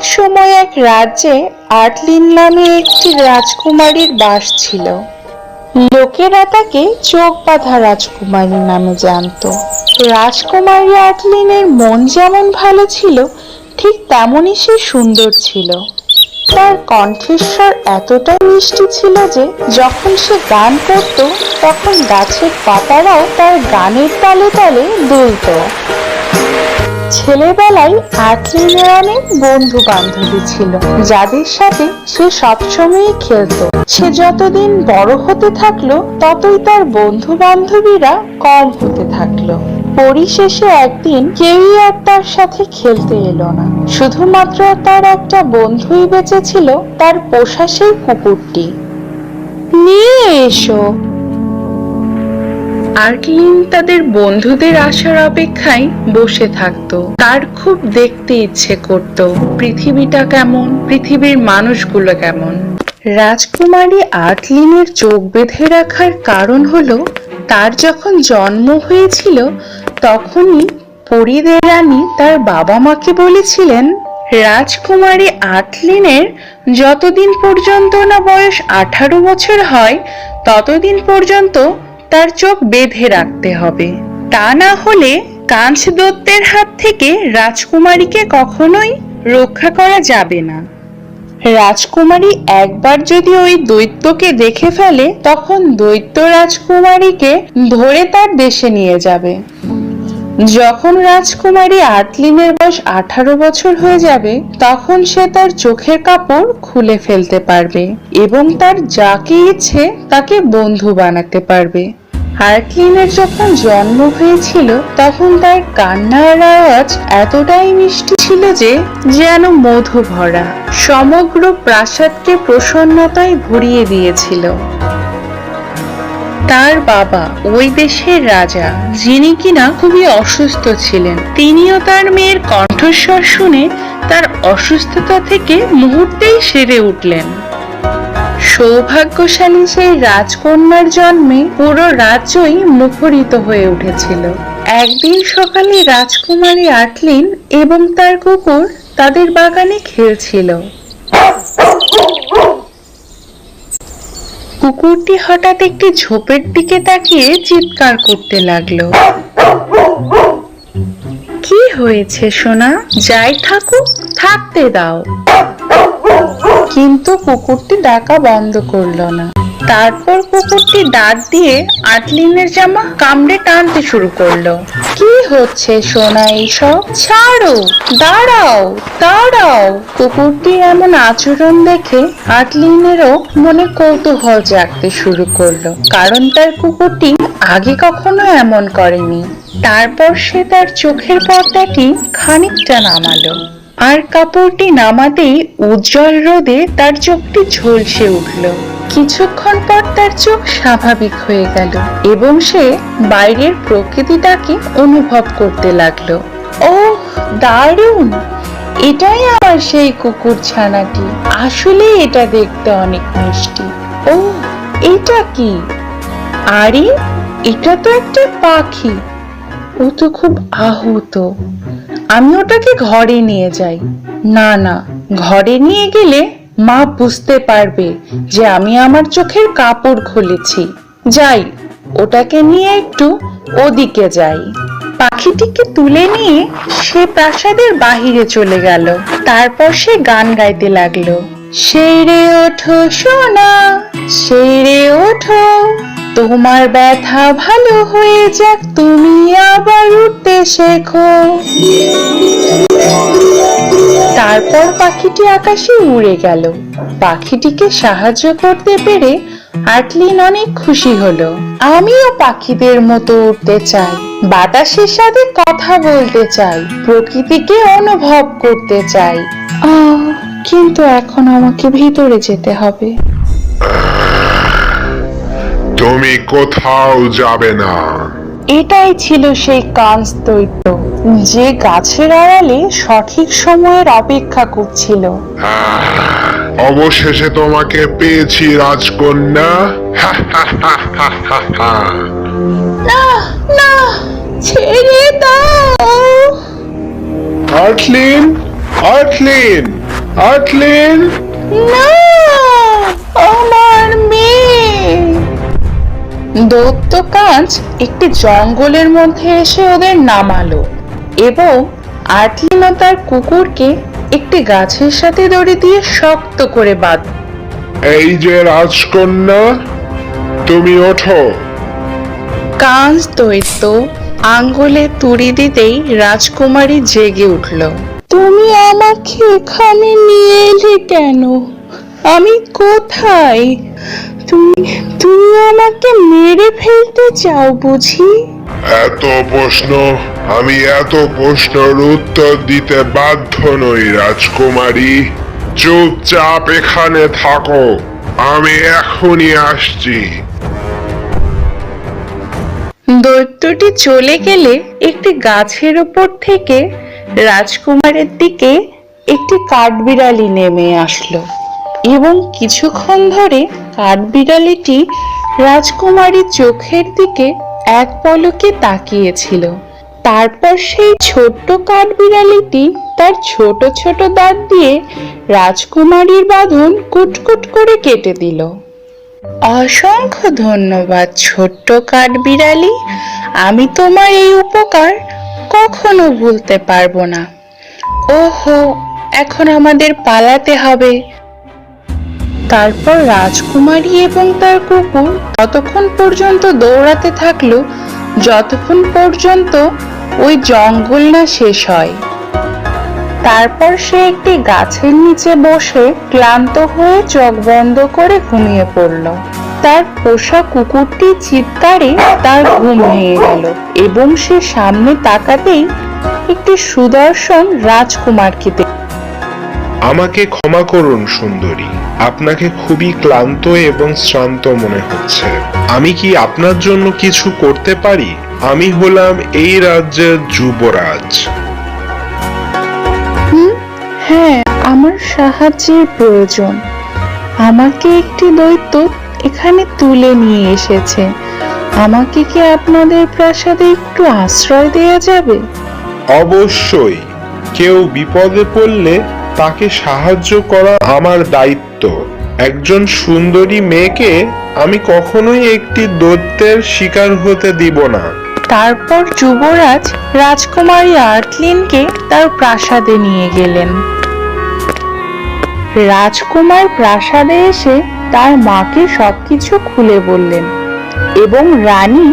অনেক সময় এক রাজ্যে আটলিন নামে একটি রাজকুমারীর বাস ছিল। লোকেরা তাকে চোখ বাঁধা রাজকুমারী নামে জানতো। রাজকুমারী আটলিনের মন যেমন ভালো ছিল, ঠিক তেমনই সে সুন্দর ছিল। তার কণ্ঠস্বর এতটাই মিষ্টি ছিল যে যখন সে গান করত, তখন গাছের পাতারাও তার গানের তালে তালে দুলত। ছেলেবেলায় আটলিনের অনেক বন্ধু বান্ধবী ছিল, যাদের সাথে সে সবসময়ই খেলতো। সে যতদিন বড় হতে থাকলো, ততই তার বন্ধু বান্ধবীরা কম হতে থাকলো। পরিশেষে একদিন কেউই আর তার সাথে খেলতে এলো না। শুধুমাত্র তার একটা বন্ধুই বেঁচে ছিল, তার পোষা সেই কুকুরটি। নিয়ে এসো। আর্টলিন তাদের বন্ধুদের আসার অপেক্ষায় বসে থাকতো। তার খুব দেখতে ইচ্ছে করত পৃথিবীটা কেমন, পৃথিবীর মানুষগুলো কেমন। রাজকুমারী আর্টলিনের চোখ বেঁধে রাখার কারণ হলো, তার যখন জন্ম হয়েছিল তখনই পরীদের রানী তার বাবা মাকে বলেছিলেন, রাজকুমারী আর্টলিনের যতদিন পর্যন্ত না বয়স 18 বছর হয়, ততদিন পর্যন্ত তার চোখ বেঁধে রাখতে হবে। তা না হলে কাঞ্চ দৈত্যের হাত থেকে রাজকুমারীকে কখনোই রক্ষা করা যাবে না। রাজকুমারী একবার যদি ওই দৈত্যকে দেখে ফেলে, তখন দৈত্য রাজকুমারীকে ধরে তার দেশে নিয়ে যাবে। যখন রাজকুমারী আটলিনের বয়স 18 বছর হয়ে যাবে, তখন সে তার চোখের কাপড় খুলে ফেলতে পারবে এবং তার যাকে ইচ্ছে তাকে বন্ধু বানাতে পারবে। আর্টলিনের যখন জন্ম হয়েছিল, তখন তার কান্নার আওয়াজ এতটাই মিষ্টি ছিল যে যেন মধু ভরা, সমগ্র প্রাসাদকে প্রসন্নতায় ভরিয়ে দিয়েছিল। তার বাবা ওই দেশের রাজা, যিনি কিনা খুবই অসুস্থ ছিলেন, তিনিও তার মেয়ের কণ্ঠস্বর শুনে তার অসুস্থতা থেকে মুহূর্তেই সেরে উঠলেন। সৌভাগ্যশালী সেই রাজকন্যার জন্মে পুরো রাজ্যই মুখরিত হয়ে উঠেছিল। একদিন সকালে রাজকুমারী আটলিন এবং তার কুকুর তাদের বাগানে খেলছিল। কুকুরটি হঠাৎ একটি ঝোপের দিকে তাকিয়ে চিৎকার করতে লাগলো। কি হয়েছে সোনা? যাই থাকুক, থাকতে দাও। কিন্তু কুকুরটি ডাকা বন্ধ করলো না। তারপর কুকুরটি দাঁত দিয়ে আটলিনের জামা কামড়ে টানতে শুরু করলো। কি হচ্ছে সোনা এইসব? ছাড়ো, দাঁড়াও, দাঁড়াও। কুকুরটির এমন আচরণ দেখে আটলিনেরও মনে কৌতূহল জাগতে শুরু করলো, কারণ তার কুকুরটি আগে কখনো এমন করেনি। তারপর সে তার চোখের পর্দাটি খানিকটা নামালো, আর কাপড়টি নামাতেই উজ্জ্বল রোদে তার চোখটি ঝলসে উঠল। কিছুক্ষণ পর তার চোখ স্বাভাবিক হয়ে গেল এবং সে বাইরের প্রকৃতিটাকে অনুভব করতে লাগলো। ওহ, দারুণ! এটাই আমার সেই কুকুর ছানাটি। আসলে এটা দেখতে অনেক মিষ্টি। ও, এটা কি? আরে, এটা তো একটা পাখি। ও তো খুব আহত। আমি ওটাকে ঘরে নিয়ে যাই। না না, ঘরে নিয়ে গেলে মা বুঝতে পারবে যে আমি আমার চোখের কাপড় খুলেছি। যাই, ওটাকে নিয়ে একটু ওদিকে যাই। পাখিটিকে তুলে নিয়ে সে প্রাসাদের বাহিরে চলে গেল। তারপর সে গান গাইতে লাগলো। সেরে ওঠো সোনা, সেরে ওঠো, তোমার ব্যথা ভালো হয়ে যাক, তুমি আবার উঠতে শেখো। তারপর পাখিটি আকাশে উড়ে গেল। পাখিটিকে সাহায্য করতে পেরে আটলিন অনেক খুশি হলো। আমিও পাখিদের মতো উড়তে চাই, বাতাসের সাথে কথা বলতে চাই, প্রকৃতিকে অনুভব করতে চাই। কিন্তু এখন আমাকে ভিতরে যেতে হবে। তুমি কোথাও যাবে না। এটাই ছিল সেই কাঞ্চ দৈত্য, যে গাছের আড়ালে সঠিক সময়ের অপেক্ষা করছিল। অবশেষে তোমাকে পেয়েছি রাজকন্যা। না না, ছেড়ে দাও। আর্টলিন, আর্টলিন, আটলিন, না, আমার মেয়ে। দৈত্য কাঁচ একটি জঙ্গলের মধ্যে এসে ওদের নামালো এবং আটলিন ও তার কুকুরকে একটি গাছের সাথে দড়ি দিয়ে শক্ত করে বাঁধ। এই যে রাজকন্যা, তুমি ওঠো। কাঁচ দৈত্য আঙ্গুলে তুড়ি দিতেই রাজকুমারী জেগে উঠল। তুমি আমাকে এখানে নিয়ে এলে কেন? আমি কোথায়? তুমি তুমি আমাকে মেরে ফেলতে চাও বুঝি? আমি এত প্রশ্নের উত্তর দিতে বাধ্য নই রাজকুমারী। চুপচাপ এখানে থাকো, আমি এখনই আসছি। দৈত্যটি চলে গেলে একটি গাছের উপর থেকে রাজকুমারের দিকে একটি কাঠবিড়ালি নেমে আসলো এবং কিছুক্ষণ ধরে কাঠবিড়ালিটি রাজকুমারীর চোখের দিকে এক পলকে তাকিয়েছিল। তারপর সেই ছোট্ট কাঠবিড়ালিটি তার ছোট ছোট দাঁত দিয়ে রাজকুমারীর বাঁধন কুটকুট করে কেটে দিল। অসংখ্য ধন্যবাদ ছোট্ট কাঠবিড়ালি, আমি তোমার এই উপকার কখনো ভুলতে পারবো না। ওহো, এখন আমাদের পালাতে হবে। তারপর রাজকুমারী এবং তার কুকুর ততক্ষণ পর্যন্ত দৌড়াতে থাকলো যতক্ষণ পর্যন্ত ওই জঙ্গল না শেষ হয়। তারপর সে একটি গাছের নিচে বসে ক্লান্ত হয়ে চোখ বন্ধ করে ঘুমিয়ে পড়ল। তার পোষা কুকুরটির চিৎকারে তার ঘুম ভেঙে গেল এবং সে সামনে তাকাতেই একটি সুদর্শন রাজকুমারকে দেখল। আমাকে ক্ষমা করুন সুন্দরী, আপনাকে খুবই ক্লান্ত এবং শ্রান্ত মনে হচ্ছে। আমি কি আপনার জন্য কিছু করতে পারি? আমি হলাম এই রাজ্যের যুবরাজ। হ্যাঁ, আমার সাহায্যের প্রয়োজন। আমাকে একটি দৈত্য এখানে তুলে নিয়ে এসেছে। আমাকে কি আপনাদের প্রাসাদে একটু আশ্রয় দেওয়া যাবে? অবশ্যই, কেউ বিপদে পড়লে তাকে সাহায্য করা আমার দায়িত্ব। একজন সুন্দরী মেয়েকে আমি কখনোই একটি দৈত্যের শিকার হতে দিব না। তারপর যুবরাজ রাজকুমারী আর্টলিনকে তার প্রাসাদে নিয়ে গেলেন। রাজকুমার প্রাসাদে এসে তার মাকে সবকিছু খুলে বললেন এবং রানী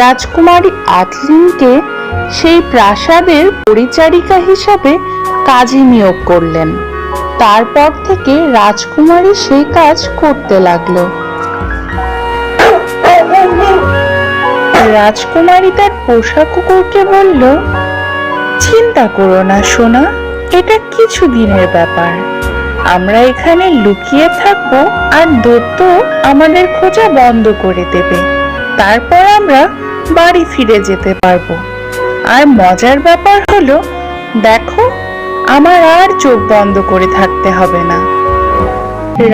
রাজকুমারী আর্টলিনকে সেই প্রাসাদের পরিচারিকা হিসাবে কাজে নিয়োগ করলেন। তারপর থেকে রাজকুমারী সেই কাজ করতে লাগলো। রাজকুমারী তার পোষা কুকুরকে বলল, চিন্তা করো না সোনা, এটা কিছু দিনের ব্যাপার। আমরা এখানে লুকিয়ে থাকবো আর দৈত্য আমাদের খোঁজা বন্ধ করে দেবে। তারপর আমরা বাড়ি ফিরে যেতে পারবো। আর মজার ব্যাপার হলো, দেখো, আমার আর চোখ বন্ধ করে থাকতে হবে না।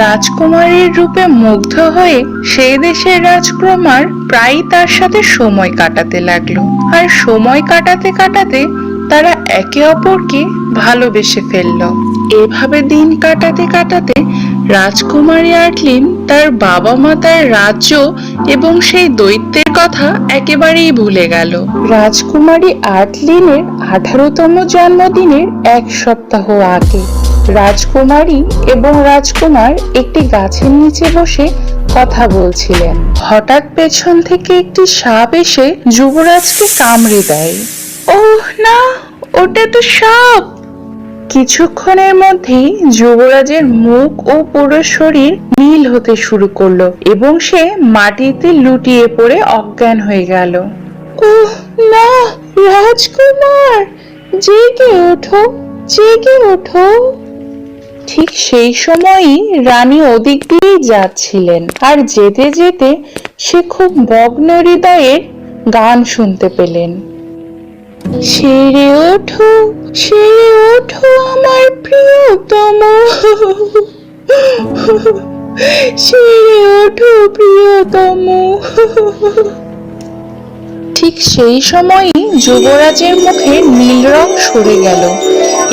রাজকুমারীর রূপে মুগ্ধ হয়ে সেই দেশের রাজকুমার প্রায়ই তার সাথে সময় কাটাতে লাগলো। আর সময় কাটাতে কাটাতে তারা একে অপরকে ভালোবেসে ফেললো। এভাবে দিন কাটাতে কাটাতে রাজকুমারী আর্টলিন তার বাবা মা, তার রাজ্য এবং সেই দৈত্যের কথা একেবারেই ভুলে গেল। রাজকুমারী আর্টলিনের 18তম জন্মদিনের এক সপ্তাহ আগে রাজকুমারী এবং রাজকুমার একটি গাছের নিচে বসে কথা বলছিলেন। হঠাৎ পেছন থেকে একটি সাপ এসে যুবরাজকে কামড়ে দেয়। ওহ না, ওটা তো সাপ! কিছুক্ষণের মধ্যেই যুবরাজের মুখ ও পুরো শরীর নীল হতে শুরু করলো এবং সে মাটিতে লুটিয়ে পড়ে অজ্ঞান হয়ে গেল। ওহ না, রাজকুমার, জেগে ওঠো, জেগে ওঠো! ঠিক সেই সময়ই রানী ওদিক দিয়েই যাচ্ছিলেন আর যেতে যেতে সে খুব মগ্ন হৃদয়ের গান শুনতে পেলেন। সেরে ওঠো, সেরে ওঠো আমার প্রিয়তম, সেরে ওঠো প্রিয়তম। ঠিক সেই সময়ই যুবরাজের মুখে নীল রং সরে গেল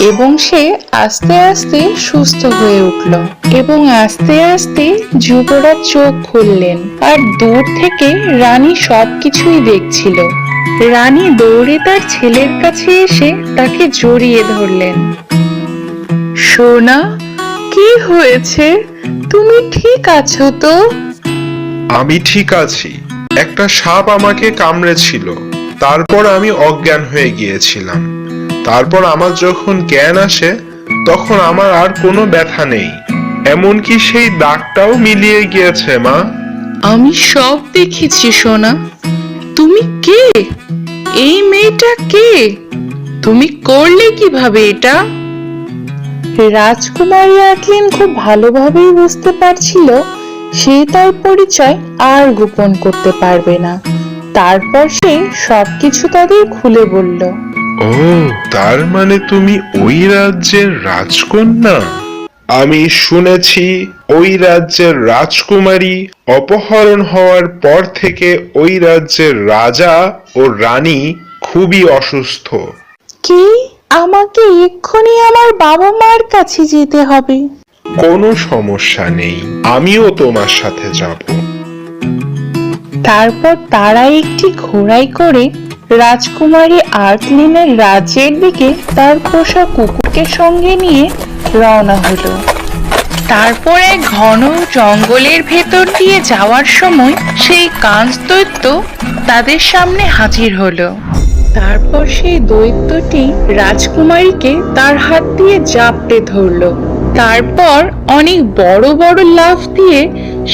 এবং সে আস্তে আস্তে সুস্থ হয়ে উঠল এবং আস্তে আস্তে যুবরাজ চোখ খুললেন আর দূর থেকে রানী সবকিছুই দেখছিল। রানী দৌড়ে তার ছেলের কাছে এসে তাকে জড়িয়ে ধরলেন। সোনা, কি হয়েছে? তুমি ঠিক আছো তো? আমি ঠিক আছি। একটা সাপ আমাকে কামড়েছিল, তারপর আমি অজ্ঞান হয়ে গিয়েছিলাম। তারপর আমার যখন জ্ঞান আসে তখন আমার আর কোনো ব্যথা নেই, এমনকি সেই দাগটাও মিলিয়ে গিয়েছে। মা, আমি সব দেখেছি সোনা। তুমি কে? এই মেয়েটা কে? তুমি করলে কিভাবে এটা? রাজকুমারী আটলিন খুব ভালোভাবেই বুঝতে পারছিল সে তার পরিচয় আর গোপন করতে পারবে না। তারপর সে সবকিছু তাদের খুলে বলল। ও, তার মানে তুমি ওই রাজ্যের রাজকন্যা? আমি শুনেছি ওই রাজ্যের রাজকুমারী অপহরণ হওয়ার পর থেকে ওই রাজ্যের রাজা ও রানী খুবই অসুস্থ। কি? আমাকে এক্ষুনি আমার বাবা মার কাছে যেতে হবে। কোনো সমস্যা নেই, আমিও তোমার সাথে যাব। তারপর তারা একটি ঘোড়ায় করে রাজকুমারী আর্টলিনের রাজ্যের দিকে তার পোষা কুকুরকে সঙ্গে নিয়ে রওনা হলো। তারপরে ঘন জঙ্গলের ভেতর দিয়ে যাওয়ার সময় সেই কাঁচ দৈত্য তাদের সামনে হাজির হলো। তারপর সেই দৈত্যটি রাজকুমারীকে তার হাত দিয়ে জাপটে ধরলো। তারপর অনেক বড় বড় লাফ দিয়ে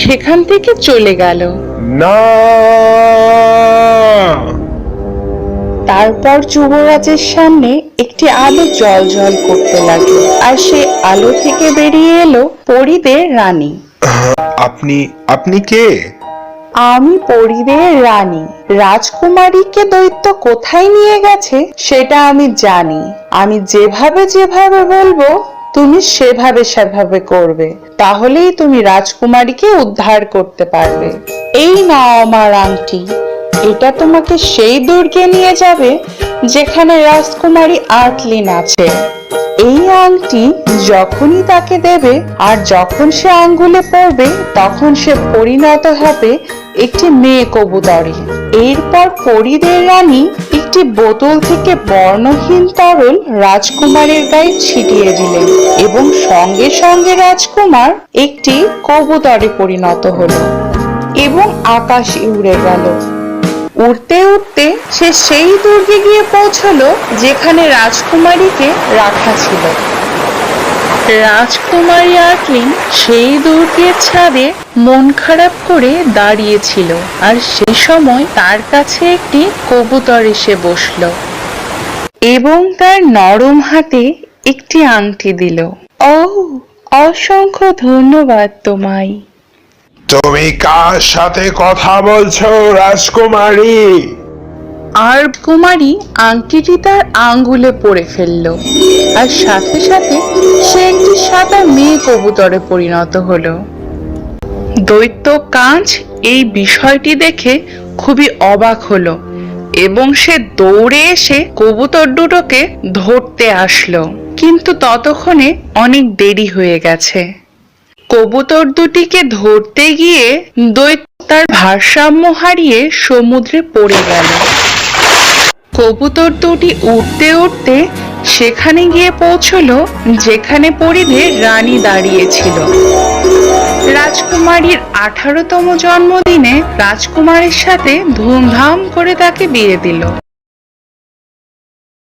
সেখান থেকে চলে গেল। না! তারপর যুবরাজের সামনে একটি আলো জ্বলজ্বল করতে লাগলো আর সে আলো থেকে বেরিয়ে এলো পরীদের রানী। আপনি আপনি কে? আমি পরীদের রানী। রাজকুমারীকে দৈত্য কোথায় নিয়ে গেছে সেটা আমি জানি। আমি যেভাবে যেভাবে বলবো তুমি সেভাবে সেভাবে করবে, তাহলেই তুমি রাজকুমারীকে উদ্ধার করতে পারবে। এই নাও আমার আংটি, এটা তোমাকে সেই দুর্গে নিয়ে যাবে যেখানে রাজকুমারী আর্টলিন আছে। এই আংটি যখনই তাকে দেবে আর যখন সে আঙ্গুলে পড়বে তখন সে পরিণত হবে একটি মেয়ে কবুতরে। এরপর পরীদের রানী একটি বোতল থেকে বর্ণহীন তরল রাজকুমারের গায়ে ছিটিয়ে দিলেন এবং সঙ্গে সঙ্গে রাজকুমার একটি কবুতরে পরিণত হলো এবং আকাশে উড়ে গেল। উড়তে উড়তে সে সেই দুর্গে গিয়ে পৌঁছলো যেখানে রাজকুমারীকে রাখা ছিল। রাজকুমারী আর্টলিন সেই দুর্গের ছাদে মন খারাপ করে দাঁড়িয়েছিল আর সেই সময় তার কাছে একটি কবুতর এসে বসলো এবং তার নরম হাতে একটি আংটি দিল। ও, অসংখ্য ধন্যবাদ তোমায়। তুমি কার সাথে কথা বলছো রাজকুমারী? আর কুমারী আংটিটি তার আঙ্গুলে পড়ে ফেললো আর সাথে সাথে সে একটি সাদা মেয়ে কবুতরে পরিণত হলো। দৈত্য কাঁচ এই বিষয়টি দেখে খুবই অবাক হলো এবং সে দৌড়ে এসে কবুতর দুটোকে ধরতে আসলো, কিন্তু ততক্ষণে অনেক দেরি হয়ে গেছে। কবুতর দুটিকে ধরতে গিয়ে দৈত্য তার ভারসাম্য হারিয়ে সমুদ্রে পড়ে গেল। কবুতর দুটি উঠতে উঠতে সেখানে গিয়ে পৌঁছলো যেখানে পরীদের রানী দাঁড়িয়েছিল। রাজকুমারীর 18তম জন্মদিনে রাজকুমারের সাথে ধুমধাম করে তাকে বিয়ে দিল।